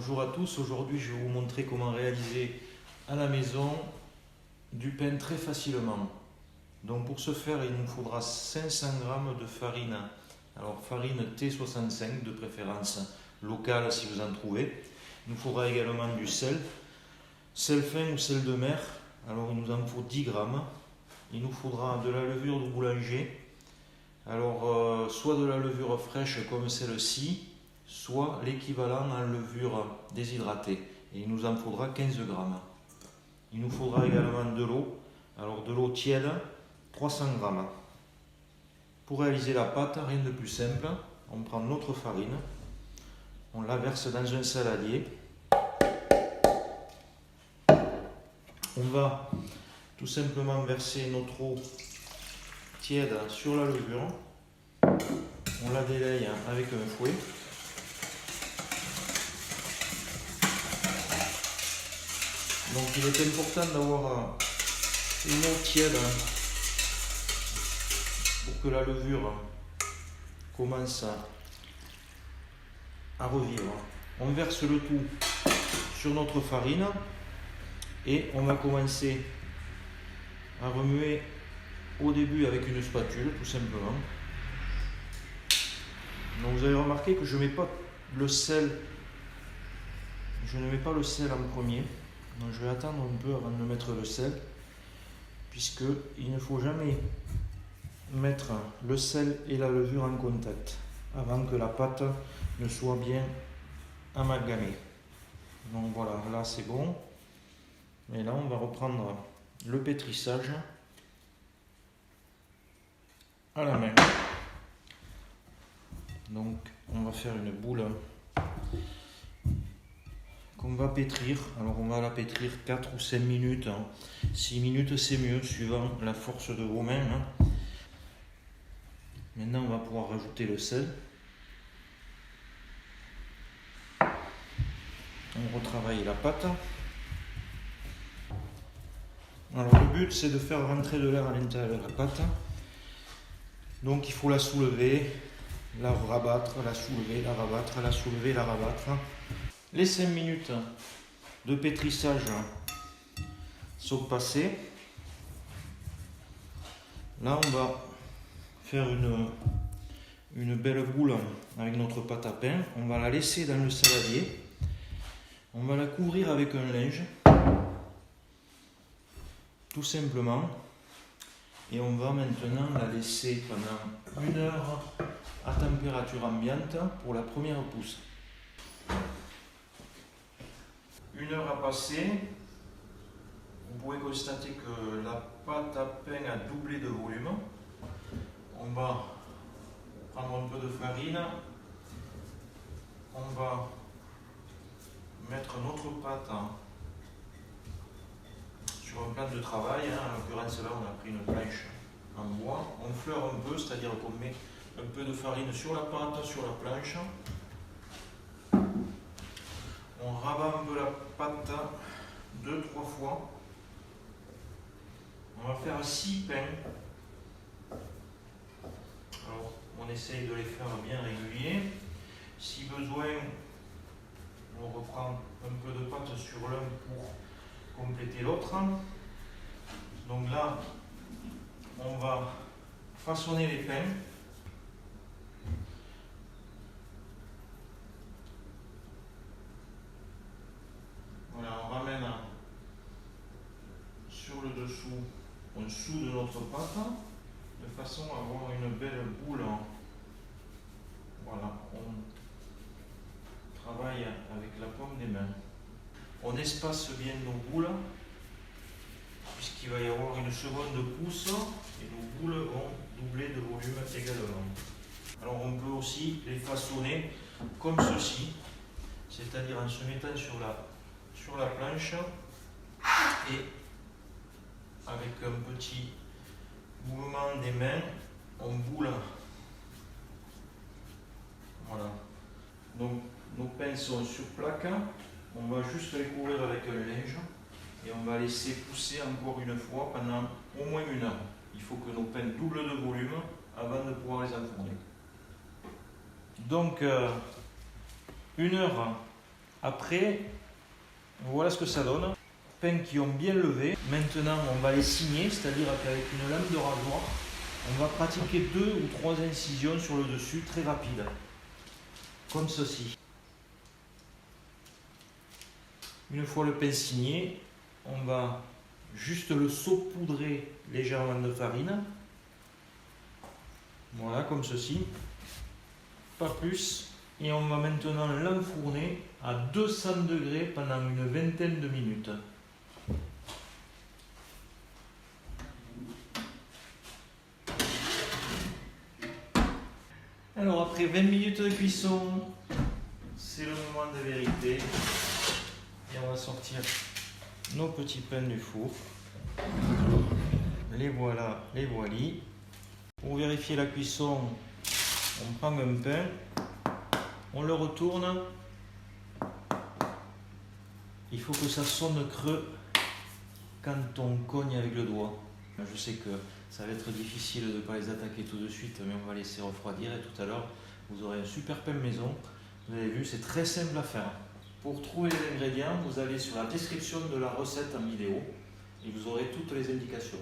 Bonjour à tous, aujourd'hui je vais vous montrer comment réaliser à la maison du pain très facilement. Donc pour ce faire il nous faudra 500 g de farine, alors farine T65 de préférence locale si vous en trouvez. Il nous faudra également du sel fin ou sel de mer, alors il nous en faut 10 g. Il nous faudra de la levure de boulanger, alors soit de la levure fraîche comme celle-ci, soit l'équivalent en levure déshydratée. Et il nous en faudra 15 g. Il nous faudra également de l'eau, alors de l'eau tiède, 300 g. Pour réaliser la pâte, rien de plus simple, on prend notre farine, on la verse dans un saladier. On va tout simplement verser notre eau tiède sur la levure, on la délaye avec un fouet. Donc il est important d'avoir une eau tiède pour que la levure commence à revivre. On verse le tout sur notre farine et on va commencer à remuer au début avec une spatule tout simplement. Donc vous avez remarqué que je ne mets pas le sel en premier. Donc je vais attendre un peu avant de mettre le sel, puisqu'il ne faut jamais mettre le sel et la levure en contact avant que la pâte ne soit bien amalgamée. Donc voilà, là c'est bon. Et là on va reprendre le pétrissage à la main. Donc on va faire une boule qu'on va pétrir. Alors on va la pétrir 4 ou 5 minutes. 6 minutes c'est mieux, suivant la force de vos mains. Maintenant on va pouvoir rajouter le sel. On retravaille la pâte. Alors le but c'est de faire rentrer de l'air à l'intérieur de la pâte. Donc il faut la soulever, la rabattre, la soulever, la rabattre, la soulever, la rabattre. Les 5 minutes de pétrissage sont passées. Là on va faire une belle boule avec notre pâte à pain. On va la laisser dans le saladier. On va la couvrir avec un linge, tout simplement. Et on va maintenant la laisser pendant 1 heure à température ambiante pour la première pousse. 1 heure a passé. Vous pouvez constater que la pâte à pain a doublé de volume. On va prendre un peu de farine. On va mettre notre pâte sur un plan de travail. En l'occurrence là on a pris une planche en bois. On fleure un peu, c'est-à-dire qu'on met un peu de farine sur la pâte, sur la planche. On rabat un peu la pâte 2-3 fois. On va faire 6 pains. Alors on essaye de les faire bien réguliers. Si besoin, on reprend un peu de pâte sur l'un pour compléter l'autre. Donc là, on va façonner les pains. Voilà, on ramène sur le dessous, on soude notre pâte de façon à avoir une belle boule. Voilà, on travaille avec la paume des mains. On espace bien nos boules, puisqu'il va y avoir une seconde pousse et nos boules vont doubler de volume également. Alors on peut aussi les façonner comme ceci, c'est-à-dire en se mettant sur la planche et avec un petit mouvement des mains, on boule. Voilà. Donc nos pains sont sur plaque, on va juste les couvrir avec un linge et on va laisser pousser encore une fois pendant au moins 1 heure. Il faut que nos pains doublent de volume avant de pouvoir les enfourner. Donc 1 heure Après, voilà ce que ça donne. Pains qui ont bien levé. Maintenant, on va les signer, c'est-à-dire qu'avec une lame de rasoir, on va pratiquer 2 ou 3 incisions sur le dessus, très rapides, comme ceci. Une fois le pain signé, on va juste le saupoudrer légèrement de farine. Voilà, comme ceci. Pas plus. Et on va maintenant l'enfourner à 200 degrés pendant une vingtaine de minutes. Alors après 20 minutes de cuisson, c'est le moment de vérité. Et on va sortir nos petits pains du four. Les voilà, les voici. Pour vérifier la cuisson, on prend un pain, on le retourne. Il faut que ça sonne creux quand on cogne avec le doigt. Je sais que ça va être difficile de ne pas les attaquer tout de suite, mais on va laisser refroidir et tout à l'heure, vous aurez un super pain maison. Vous avez vu, c'est très simple à faire. Pour trouver les ingrédients, vous allez sur la description de la recette en vidéo et vous aurez toutes les indications.